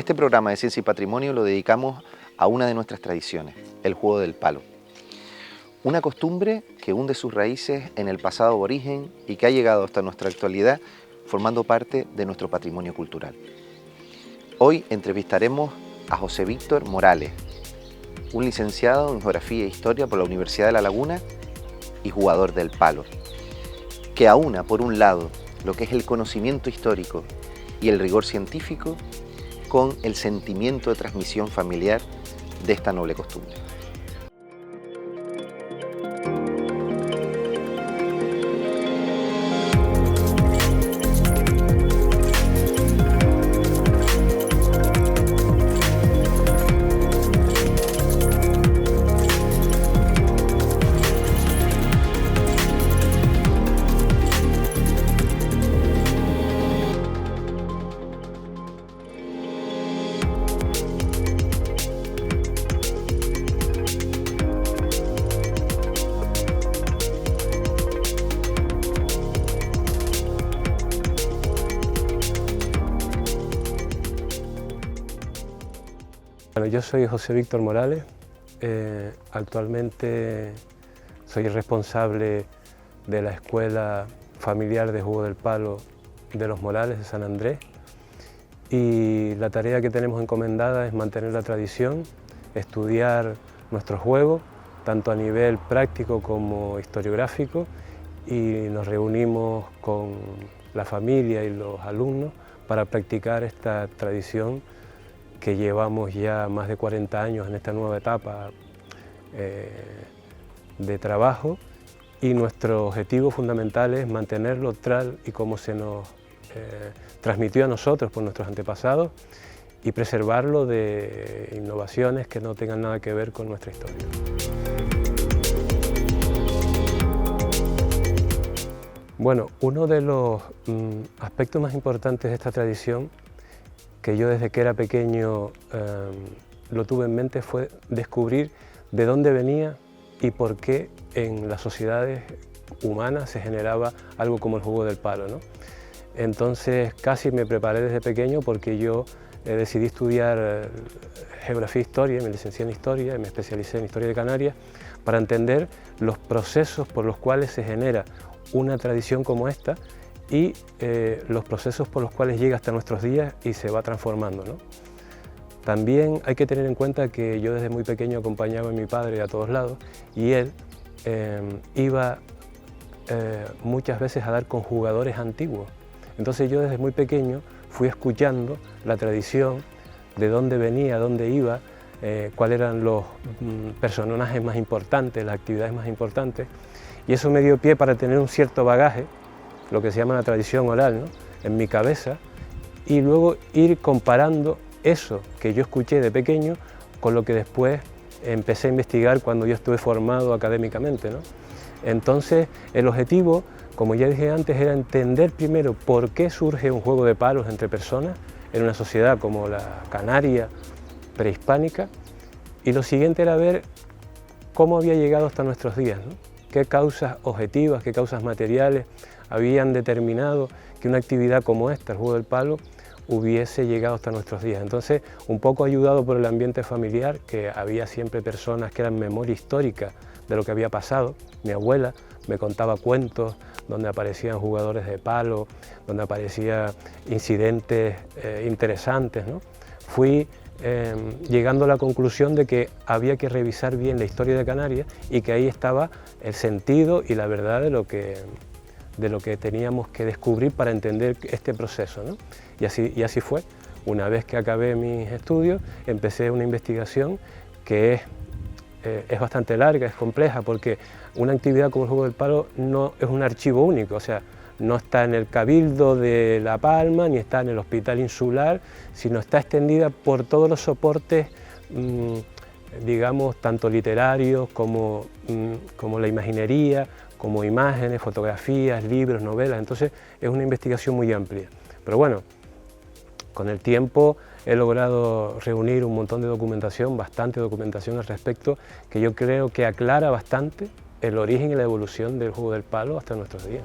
Este programa de Ciencia y Patrimonio lo dedicamos a una de nuestras tradiciones, el juego del palo. Una costumbre que hunde sus raíces en el pasado aborigen y que ha llegado hasta nuestra actualidad formando parte de nuestro patrimonio cultural. Hoy entrevistaremos a José Víctor Morales, un licenciado en Geografía e Historia por la Universidad de La Laguna y jugador del palo, que aúna por un lado lo que es el conocimiento histórico y el rigor científico con el sentimiento de transmisión familiar de esta noble costumbre. Bueno, yo soy José Víctor Morales, actualmente soy el responsable de la Escuela Familiar de Juego del Palo de los Morales de San Andrés, y la tarea que tenemos encomendada es mantener la tradición, estudiar nuestros juegos, tanto a nivel práctico como historiográfico, y nos reunimos con la familia y los alumnos para practicar esta tradición que llevamos ya más de 40 años en esta nueva etapa de trabajo, y nuestro objetivo fundamental es mantenerlo tal y como se nos transmitió a nosotros por nuestros antepasados y preservarlo de innovaciones que no tengan nada que ver con nuestra historia. Bueno, uno de los aspectos más importantes de esta tradición, que yo desde que era pequeño lo tuve en mente, fue descubrir de dónde venía y por qué en las sociedades humanas se generaba algo como el juego del palo, ¿no? Entonces casi me preparé desde pequeño, porque yo decidí estudiar Geografía e Historia, me licencié en Historia y me especialicé en Historia de Canarias, para entender los procesos por los cuales se genera una tradición como esta y los procesos por los cuales llega hasta nuestros días y se va transformando, ¿no? También hay que tener en cuenta que yo desde muy pequeño acompañaba a mi padre a todos lados, y él iba muchas veces a dar con jugadores antiguos. Entonces yo desde muy pequeño fui escuchando la tradición, de dónde venía, dónde iba, cuáles eran los personajes más importantes, las actividades más importantes, y eso me dio pie para tener un cierto bagaje, lo que se llama la tradición oral, ¿no?, en mi cabeza, y luego ir comparando eso que yo escuché de pequeño con lo que después empecé a investigar cuando yo estuve formado académicamente, ¿no? Entonces el objetivo, como ya dije antes, era entender primero por qué surge un juego de palos entre personas en una sociedad como la canaria prehispánica, y lo siguiente era ver cómo había llegado hasta nuestros días, ¿no? Qué causas objetivas, qué causas materiales habían determinado que una actividad como esta, el juego del palo, hubiese llegado hasta nuestros días. Entonces, un poco ayudado por el ambiente familiar, que había siempre personas que eran memoria histórica de lo que había pasado. Mi abuela me contaba cuentos donde aparecían jugadores de palo, donde aparecían incidentes interesantes, ¿no? Fui llegando a la conclusión de que había que revisar bien la historia de Canarias, y que ahí estaba el sentido y la verdad de lo que teníamos que descubrir para entender este proceso, ¿no? Y así fue. Una vez que acabé mis estudios, empecé una investigación que es bastante larga, es compleja, porque una actividad como el juego del palo no es un archivo único, o sea, no está en el Cabildo de La Palma, ni está en el Hospital Insular, sino está extendida por todos los soportes, digamos, tanto literarios como la imaginería, como imágenes, fotografías, libros, novelas. Entonces es una investigación muy amplia. Pero bueno, con el tiempo he logrado reunir un montón de documentación, bastante documentación al respecto, que yo creo que aclara bastante el origen y la evolución del juego del palo hasta nuestros días.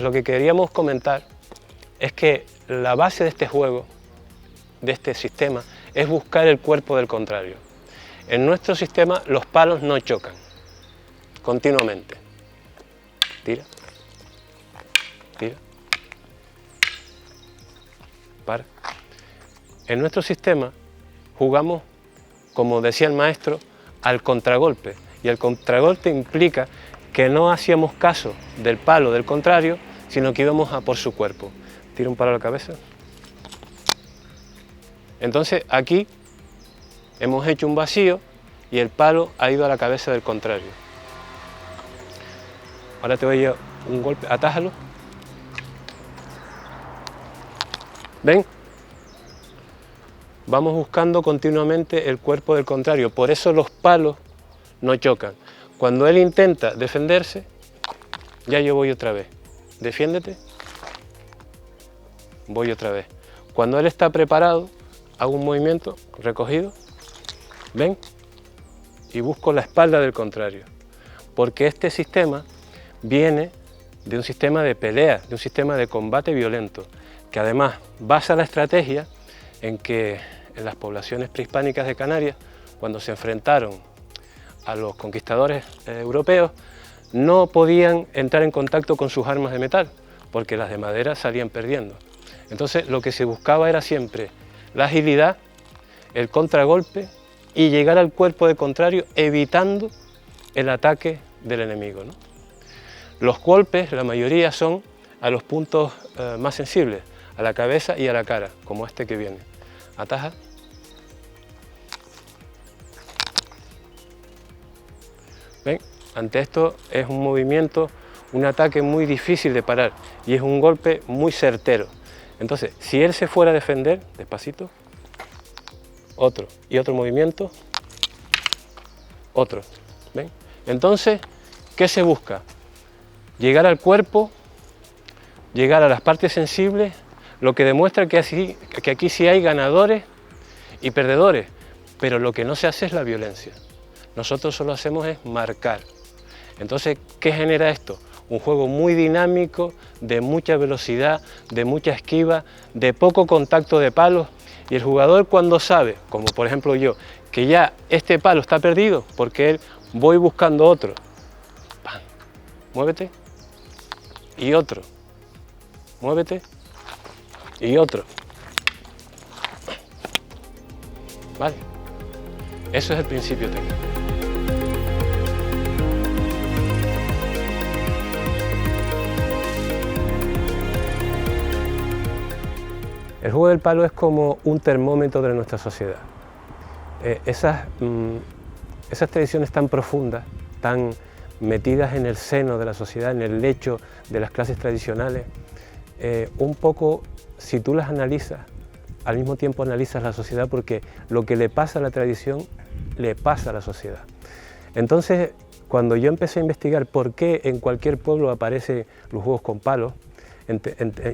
lo que queríamos comentar es que la base de este juego, de este sistema, es buscar el cuerpo del contrario. En nuestro sistema los palos no chocan continuamente. Tira, tira, para. En nuestro sistema jugamos, como decía el maestro, al contragolpe. Y el contragolpe implica que no hacíamos caso del palo del contrario, sino que íbamos a por su cuerpo. Tira un palo a la cabeza. Entonces aquí hemos hecho un vacío y el palo ha ido a la cabeza del contrario. Ahora te voy a dar un golpe, atájalo. ¿Ven? Vamos buscando continuamente el cuerpo del contrario, por eso los palos no chocan. Cuando él intenta defenderse, ya yo voy otra vez. Defiéndete, voy otra vez. Cuando él está preparado, hago un movimiento recogido, ven, y busco la espalda del contrario. Porque este sistema viene de un sistema de pelea, de un sistema de combate violento, que además basa la estrategia en que en las poblaciones prehispánicas de Canarias, cuando se enfrentaron a los conquistadores europeos, no podían entrar en contacto con sus armas de metal, porque las de madera salían perdiendo. Entonces lo que se buscaba era siempre la agilidad, el contragolpe y llegar al cuerpo del contrario evitando el ataque del enemigo, ¿no? Los golpes, la mayoría, son a los puntos más sensibles, a la cabeza y a la cara, como este que viene. Ataja. ¿Ven? Ante esto es un movimiento, un ataque muy difícil de parar y es un golpe muy certero. Entonces, si él se fuera a defender, despacito, otro y otro movimiento, otro. ¿Ven? Entonces, ¿qué se busca? Llegar al cuerpo, llegar a las partes sensibles, lo que demuestra que aquí sí hay ganadores y perdedores, pero lo que no se hace es la violencia. Nosotros solo hacemos es marcar. Entonces, ¿qué genera esto? Un juego muy dinámico, de mucha velocidad, de mucha esquiva, de poco contacto de palos, y el jugador cuando sabe, como por ejemplo yo, que ya este palo está perdido, porque él voy buscando otro, ¡pam! Muévete, y otro, muévete, y otro. ¿Vale? Eso es el principio técnico. El juego del palo es como un termómetro de nuestra sociedad. Esas tradiciones tan profundas, tan metidas en el seno de la sociedad, en el lecho de las clases tradicionales, un poco, si tú las analizas, al mismo tiempo analizas la sociedad, porque lo que le pasa a la tradición, le pasa a la sociedad. Entonces, cuando yo empecé a investigar por qué en cualquier pueblo aparecen los juegos con palos,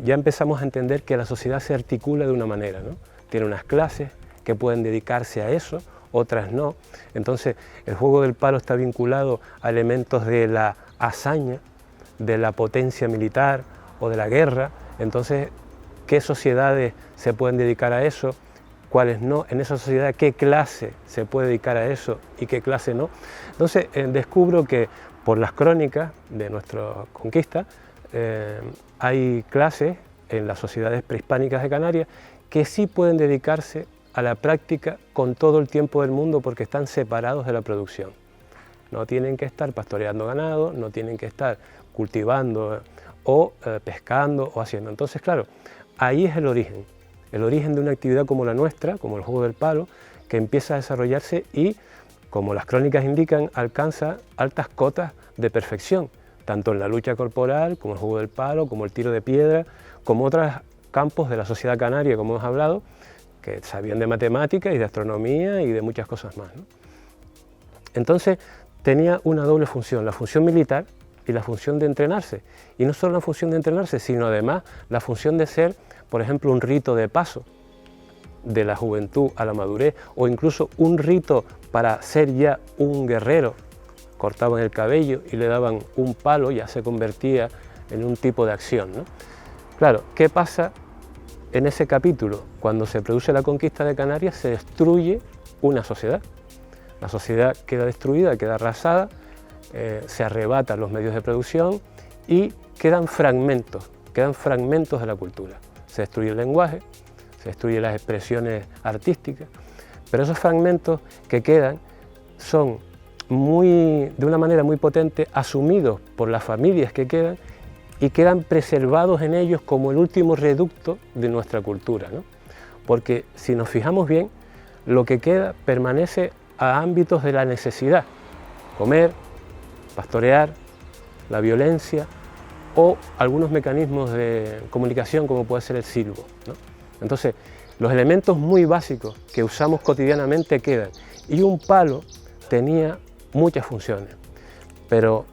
ya empezamos a entender que la sociedad se articula de una manera, ¿no? Tiene unas clases que pueden dedicarse a eso, otras no. Entonces, el juego del palo está vinculado a elementos de la hazaña, de la potencia militar o de la guerra. Entonces, ¿qué sociedades se pueden dedicar a eso? ¿Cuáles no? En esa sociedad, ¿qué clase se puede dedicar a eso y qué clase no? Entonces, descubro que por las crónicas de nuestra conquista, hay clases en las sociedades prehispánicas de Canarias que sí pueden dedicarse a la práctica con todo el tiempo del mundo, porque están separados de la producción. No tienen que estar pastoreando ganado, no tienen que estar cultivando o pescando o haciendo. Entonces, claro, ahí es el origen de una actividad como la nuestra, como el juego del palo, que empieza a desarrollarse y, como las crónicas indican, alcanza altas cotas de perfección, tanto en la lucha corporal, como el juego del palo, como el tiro de piedra, como otros campos de la sociedad canaria, como hemos hablado, que sabían de matemáticas y de astronomía y de muchas cosas más, ¿no? Entonces, tenía una doble función, la función militar y la función de entrenarse. Y no solo la función de entrenarse, sino además la función de ser, por ejemplo, un rito de paso de la juventud a la madurez, o incluso un rito para ser ya un guerrero. Cortaban el cabello y le daban un palo, ya se convertía en un tipo de acción, ¿no? Claro, ¿qué pasa en ese capítulo? Cuando se produce la conquista de Canarias se destruye una sociedad. La sociedad queda destruida, queda arrasada, se arrebatan los medios de producción y quedan fragmentos de la cultura. Se destruye el lenguaje, se destruyen las expresiones artísticas, pero esos fragmentos que quedan son de una manera muy potente asumidos por las familias que quedan y quedan preservados en ellos como el último reducto de nuestra cultura, ¿no? Porque si nos fijamos bien, lo que queda permanece a ámbitos de la necesidad: comer, pastorear, la violencia o algunos mecanismos de comunicación como puede ser el silbo, ¿no? Entonces, los elementos muy básicos que usamos cotidianamente quedan, y un palo tenía muchas funciones, pero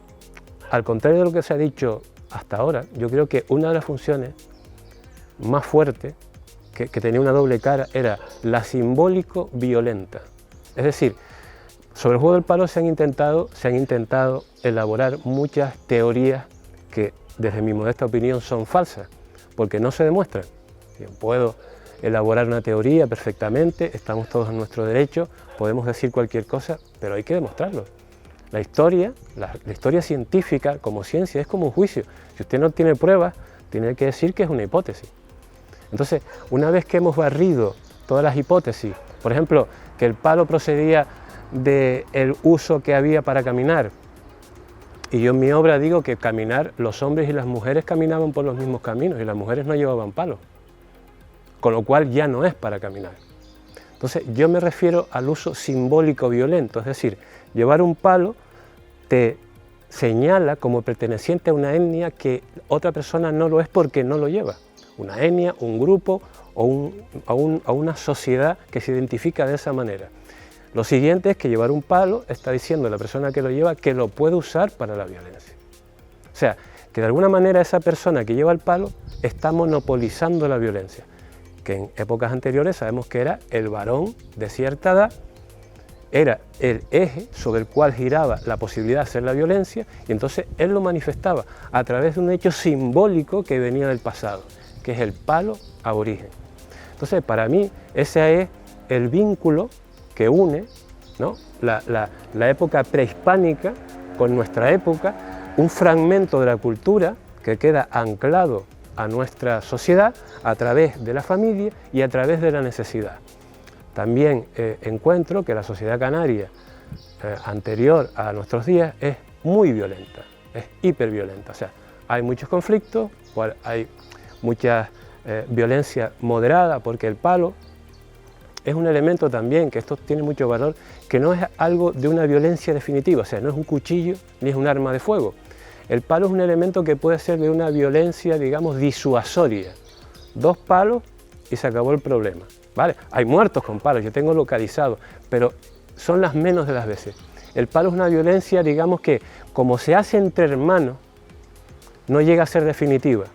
al contrario de lo que se ha dicho hasta ahora, yo creo que una de las funciones más fuertes, que tenía una doble cara, era la simbólico-violenta. Es decir, sobre el juego del palo se han intentado elaborar muchas teorías que, desde mi modesta opinión, son falsas, porque no se demuestran. Yo puedo elaborar una teoría perfectamente, estamos todos en nuestro derecho, podemos decir cualquier cosa, pero hay que demostrarlo. La historia científica, como ciencia, es como un juicio. Si usted no tiene pruebas, tiene que decir que es una hipótesis. Entonces, una vez que hemos barrido todas las hipótesis, por ejemplo, que el palo procedía del uso que había para caminar, y yo en mi obra digo que caminar, los hombres y las mujeres caminaban por los mismos caminos y las mujeres no llevaban palos, con lo cual ya no es para caminar. Entonces, yo me refiero al uso simbólico violento, es decir, llevar un palo te señala como perteneciente a una etnia que otra persona no lo es porque no lo lleva. Una etnia, un grupo o a una sociedad que se identifica de esa manera. Lo siguiente es que llevar un palo está diciendo a la persona que lo lleva que lo puede usar para la violencia. O sea, que de alguna manera esa persona que lleva el palo está monopolizando la violencia, que en épocas anteriores sabemos que era el varón de cierta edad, era el eje sobre el cual giraba la posibilidad de hacer la violencia, y entonces él lo manifestaba a través de un hecho simbólico que venía del pasado, que es el palo aborigen. Entonces, para mí, ese es el vínculo que une, ¿no?, la época prehispánica con nuestra época, un fragmento de la cultura que queda anclado a nuestra sociedad a través de la familia y a través de la necesidad. También encuentro que la sociedad canaria anterior a nuestros días es muy violenta, es hiperviolenta. O sea, hay muchos conflictos, hay mucha violencia moderada, porque el palo es un elemento también, que esto tiene mucho valor, que no es algo de una violencia definitiva, o sea, no es un cuchillo ni es un arma de fuego. El palo es un elemento que puede ser de una violencia, digamos, disuasoria. 2 palos y se acabó el problema, ¿vale? Hay muertos con palos, yo tengo localizado, pero son las menos de las veces. El palo es una violencia, digamos, que como se hace entre hermanos, no llega a ser definitiva,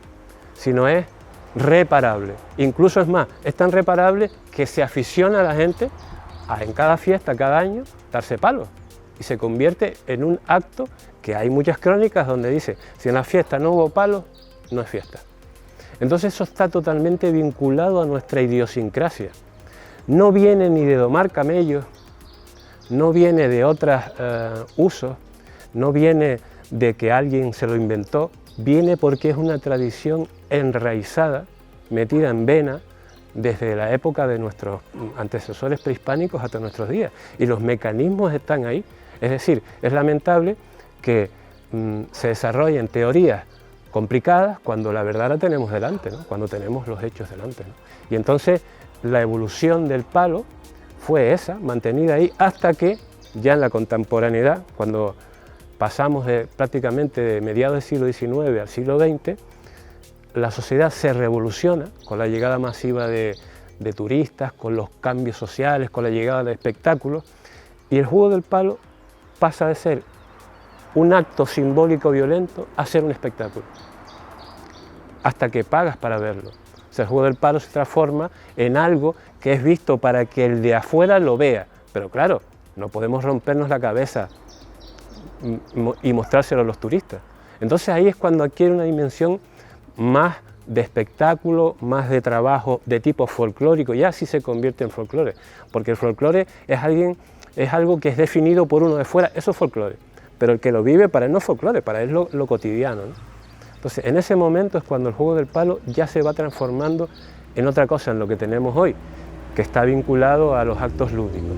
sino es reparable. Incluso es más, es tan reparable que se aficiona a la gente a en cada fiesta, cada año, darse palos. Y se convierte en un acto que hay muchas crónicas donde dice, si en la fiesta no hubo palos, no es fiesta. Entonces eso está totalmente vinculado a nuestra idiosincrasia. No viene ni de domar camellos, no viene de otros usos, no viene de que alguien se lo inventó, viene porque es una tradición enraizada, metida en vena, desde la época de nuestros antecesores prehispánicos hasta nuestros días. Y los mecanismos están ahí. Es decir, es lamentable que se desarrollen teorías complicadas cuando la verdad la tenemos delante, ¿no?, cuando tenemos los hechos delante, ¿no? Y entonces la evolución del palo fue esa, mantenida ahí, hasta que ya en la contemporaneidad, cuando pasamos prácticamente de mediados del siglo XIX al siglo XX, la sociedad se revoluciona con la llegada masiva de turistas, con los cambios sociales, con la llegada de espectáculos, y el juego del palo pasa de ser un acto simbólico violento a ser un espectáculo, hasta que pagas para verlo. O sea, el juego del palo se transforma en algo que es visto para que el de afuera lo vea, pero claro, no podemos rompernos la cabeza y mostrárselo a los turistas. Entonces ahí es cuando adquiere una dimensión más de espectáculo, más de trabajo de tipo folclórico, ya sí se convierte en folclore, porque el folclore es algo que es definido por uno de fuera, eso es folclore, pero el que lo vive para él no es folclore, para él es lo cotidiano, ¿no? Entonces en ese momento es cuando el juego del palo ya se va transformando en otra cosa, en lo que tenemos hoy, que está vinculado a los actos lúdicos.